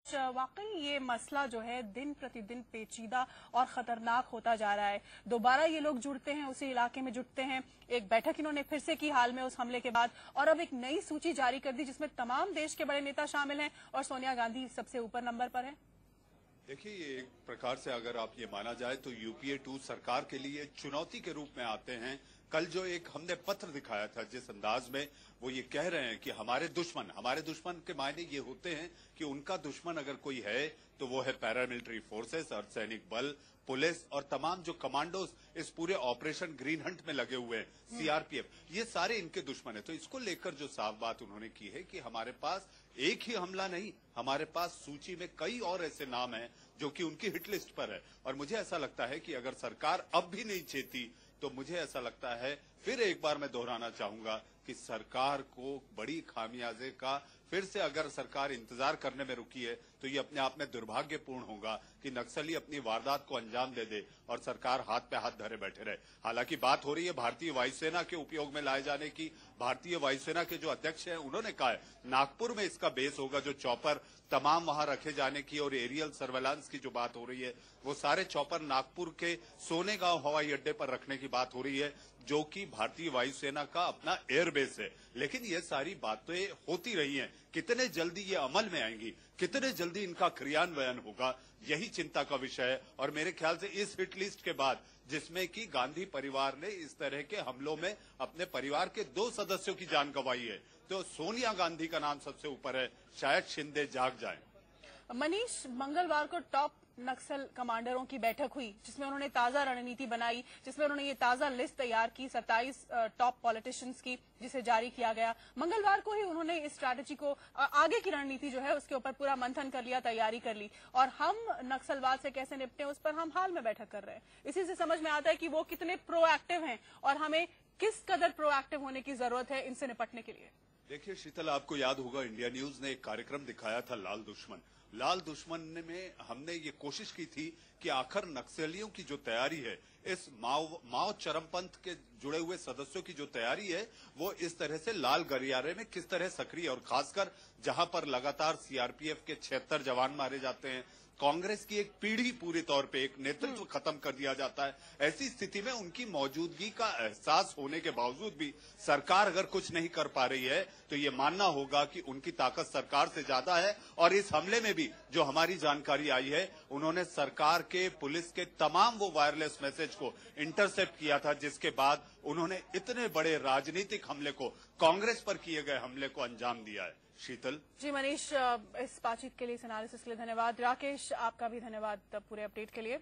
वाकई ये मसला जो है दिन प्रतिदिन पेचीदा और खतरनाक होता जा रहा है। दोबारा ये लोग जुड़ते हैं, उसी इलाके में जुटते हैं। एक बैठक इन्होंने फिर से की हाल में उस हमले के बाद, और अब एक नई सूची जारी कर दी जिसमें तमाम देश के बड़े नेता शामिल हैं और सोनिया गांधी सबसे ऊपर नंबर पर है। देखिए, एक प्रकार से अगर आप ये माना जाए तो यूपीए 2 सरकार के लिए चुनौती के रूप में आते हैं। कल जो एक हमने पत्र दिखाया था, जिस अंदाज में वो ये कह रहे हैं कि हमारे दुश्मन के मायने ये होते हैं कि उनका दुश्मन अगर कोई है तो वो है पैरामिलिट्री फोर्सेस, अर्धसैनिक बल, पुलिस और तमाम जो कमांडोज इस पूरे ऑपरेशन ग्रीन हंट में लगे हुए हैं, सीआरपीएफ, ये सारे इनके दुश्मन है। तो इसको लेकर जो साफ बात उन्होंने की है कि हमारे पास एक ही हमला नहीं, हमारे पास सूची में कई और ऐसे नाम हैं जो कि उनकी हिट लिस्ट पर है। और मुझे ऐसा लगता है कि अगर सरकार अब भी नहीं चेती तो मुझे ऐसा लगता है, फिर एक बार मैं दोहराना चाहूंगा कि सरकार को बड़ी खामियाजे का फिर से अगर सरकार इंतजार करने में रुकी है तो ये अपने आप में दुर्भाग्यपूर्ण होगा कि नक्सली अपनी वारदात को अंजाम दे दे और सरकार हाथ पे हाथ धरे बैठे रहे। हालांकि बात हो रही है भारतीय वायुसेना के उपयोग में लाए जाने की। भारतीय वायुसेना के जो अध्यक्ष हैं उन्होंने कहा है नागपुर में इसका बेस होगा, जो चॉपर तमाम वहां रखे जाने की और एरियल सर्वेलांस की जो बात हो रही है, वो सारे चॉपर नागपुर के सोनेगांव हवाई अड्डे पर रखने की बात हो रही है, जो कि भारतीय वायुसेना का अपना एयरबेस है। लेकिन ये सारी बातें होती रही हैं, कितने जल्दी ये अमल में आएंगी, कितने जल्दी इनका क्रियान्वयन होगा, यही चिंता का विषय है। और मेरे ख्याल से इस हिट लिस्ट के बाद, जिसमें कि गांधी परिवार ने इस तरह के हमलों में अपने परिवार के 2 सदस्यों की जान गंवाई है, तो सोनिया गांधी का नाम सबसे ऊपर है। शायद शिंदे जाग जाएं। मनीष, मंगलवार को टॉप नक्सल कमांडरों की बैठक हुई जिसमें उन्होंने ताजा रणनीति बनाई, जिसमें उन्होंने ये ताजा लिस्ट तैयार की 27 टॉप पॉलिटिशियंस की, जिसे जारी किया गया। मंगलवार को ही उन्होंने इस स्ट्रैटेजी को, आगे की रणनीति जो है उसके ऊपर पूरा मंथन कर लिया, तैयारी कर ली, और हम नक्सलवाद से कैसे निपटें उस पर हम हाल में बैठक कर रहे हैं। इसी से समझ में आता है कि वो कितने प्रोएक्टिव हैं और हमें किस कदर प्रोएक्टिव होने की जरूरत है इनसे निपटने के लिए। देखिए शीतल, आपको याद होगा इंडिया न्यूज ने एक कार्यक्रम दिखाया था लाल दुश्मन में हमने ये कोशिश की थी कि आखिर नक्सलियों की जो तैयारी है, इस माओ चरमपंथ के जुड़े हुए सदस्यों की जो तैयारी है, वो इस तरह से लाल गलियारे में किस तरह सक्रिय, और खासकर जहां पर लगातार सीआरपीएफ के 76 जवान मारे जाते हैं, कांग्रेस की एक पीढ़ी पूरी तौर पे, एक नेतृत्व खत्म कर दिया जाता है। ऐसी स्थिति में उनकी मौजूदगी का एहसास होने के बावजूद भी सरकार अगर कुछ नहीं कर पा रही है तो ये मानना होगा कि उनकी ताकत सरकार से ज्यादा है। और इस हमले में भी जो हमारी जानकारी आई है, उन्होंने सरकार के, पुलिस के तमाम वो वायरलेस मैसेज को इंटरसेप्ट किया था, जिसके बाद उन्होंने इतने बड़े राजनीतिक हमले को, कांग्रेस पर किए गए हमले को अंजाम दिया है। शीतल जी, मनीष, इस बातचीत के लिए, इस एनालिसिस के लिए धन्यवाद। राकेश, आपका भी धन्यवाद पूरे अपडेट के लिए।